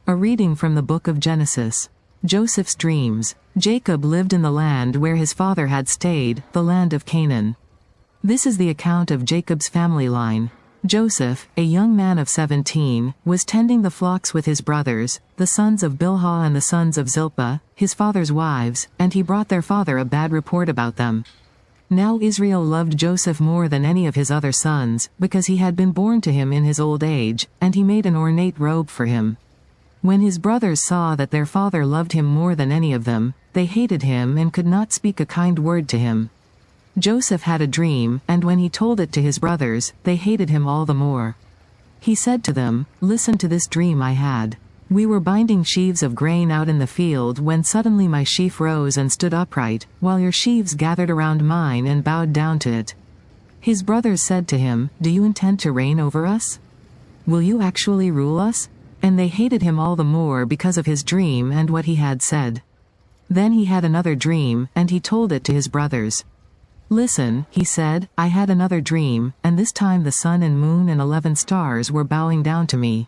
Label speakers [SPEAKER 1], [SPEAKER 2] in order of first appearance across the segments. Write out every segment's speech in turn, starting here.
[SPEAKER 1] A reading from the book of Genesis. Joseph's dreams. Jacob lived in the land where his father had stayed, the land of Canaan. This is the account of Jacob's family line. Joseph, a young man of 17, was tending the flocks with his brothers, the sons of Bilhah and the sons of Zilpah, his father's wives, and he brought their father a bad report about them. Now Israel loved Joseph more than any of his other sons, because he had been born to him in his old age, and he made an ornate robe for him. When his brothers saw that their father loved him more than any of them, they hated him and could not speak a kind word to him. Joseph had a dream, and when he told it to his brothers, they hated him all the more. He said to them, "Listen to this dream I had. We were binding sheaves of grain out in the field when suddenly my sheaf rose and stood upright, while your sheaves gathered around mine and bowed down to it." His brothers said to him, "Do you intend to reign over us? Will you actually rule us?" And they hated him all the more because of his dream and what he had said. Then he had another dream, and he told it to his brothers. "Listen," he said, "I had another dream, and this time the sun and moon and 11 stars were bowing down to me."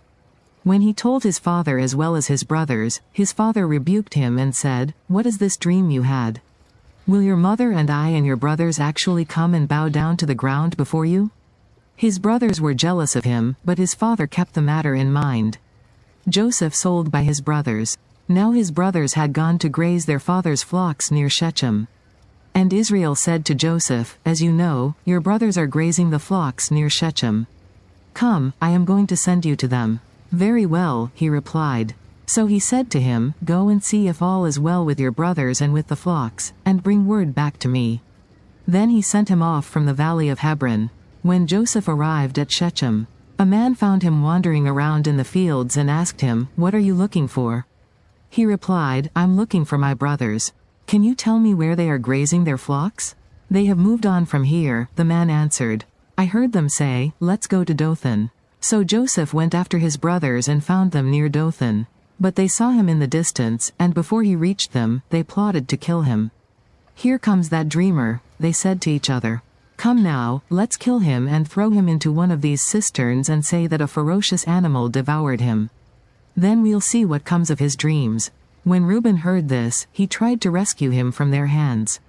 [SPEAKER 1] When he told his father as well as his brothers, his father rebuked him and said, "What is this dream you had? Will your mother and I and your brothers actually come and bow down to the ground before you?" His brothers were jealous of him, but his father kept the matter in mind. Joseph sold by his brothers. Now his brothers had gone to graze their father's flocks near Shechem. And Israel said to Joseph, "As you know, your brothers are grazing the flocks near Shechem. Come, I am going to send you to them." "Very well," he replied. So he said to him, "Go and see if all is well with your brothers and with the flocks, and bring word back to me." Then he sent him off from the valley of Hebron. When Joseph arrived at Shechem, a man found him wandering around in the fields and asked him, "What are you looking for?" He replied, "I'm looking for my brothers. Can you tell me where they are grazing their flocks?" "They have moved on from here," the man answered. "I heard them say, 'Let's go to Dothan.'" So Joseph went after his brothers and found them near Dothan. But they saw him in the distance, and before he reached them, they plotted to kill him. "Here comes that dreamer," they said to each other. "Come now, let's kill him and throw him into one of these cisterns and say that a ferocious animal devoured him. Then we'll see what comes of his dreams." When Reuben heard this, he tried to rescue him from their hands.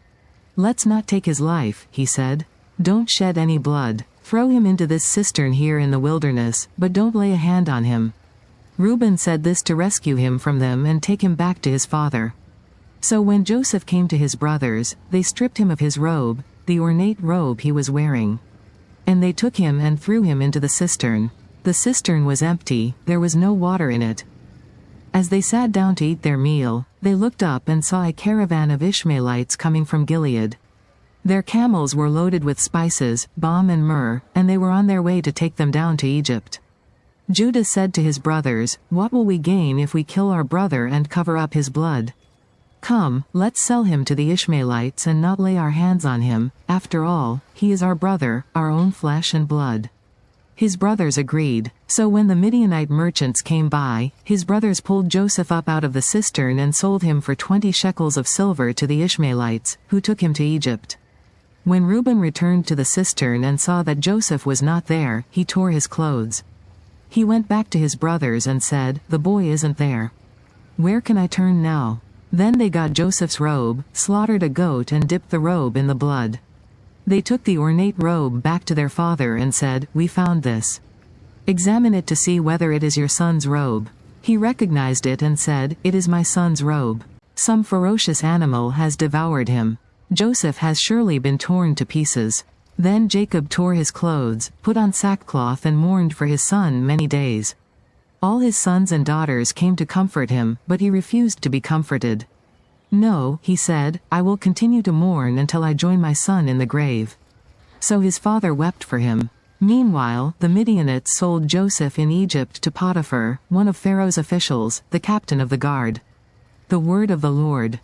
[SPEAKER 1] "Let's not take his life," he said. "Don't shed any blood. Throw him into this cistern here in the wilderness, but don't lay a hand on him." Reuben said this to rescue him from them and take him back to his father. So when Joseph came to his brothers, they stripped him of his robe, the ornate robe he was wearing. And they took him and threw him into the cistern. The cistern was empty, there was no water in it. As they sat down to eat their meal, they looked up and saw a caravan of Ishmaelites coming from Gilead. Their camels were loaded with spices, balm and myrrh, and they were on their way to take them down to Egypt. Judah said to his brothers, "What will we gain if we kill our brother and cover up his blood? Come, let's sell him to the Ishmaelites and not lay our hands on him. After all, he is our brother, our own flesh and blood." His brothers agreed. So when the Midianite merchants came by, his brothers pulled Joseph up out of the cistern and sold him for 20 shekels of silver to the Ishmaelites, who took him to Egypt. When Reuben returned to the cistern and saw that Joseph was not there, he tore his clothes. He went back to his brothers and said, "The boy isn't there. Where can I turn now?" Then they got Joseph's robe, slaughtered a goat and dipped the robe in the blood. They took the ornate robe back to their father and said, "We found this. Examine it to see whether it is your son's robe." He recognized it and said, "It is my son's robe. Some ferocious animal has devoured him. Joseph has surely been torn to pieces." Then Jacob tore his clothes, put on sackcloth and mourned for his son many days. All his sons and daughters came to comfort him, but he refused to be comforted. "No," he said, "I will continue to mourn until I join my son in the grave." So his father wept for him. Meanwhile, the Midianites sold Joseph in Egypt to Potiphar, one of Pharaoh's officials, the captain of the guard. The word of the Lord.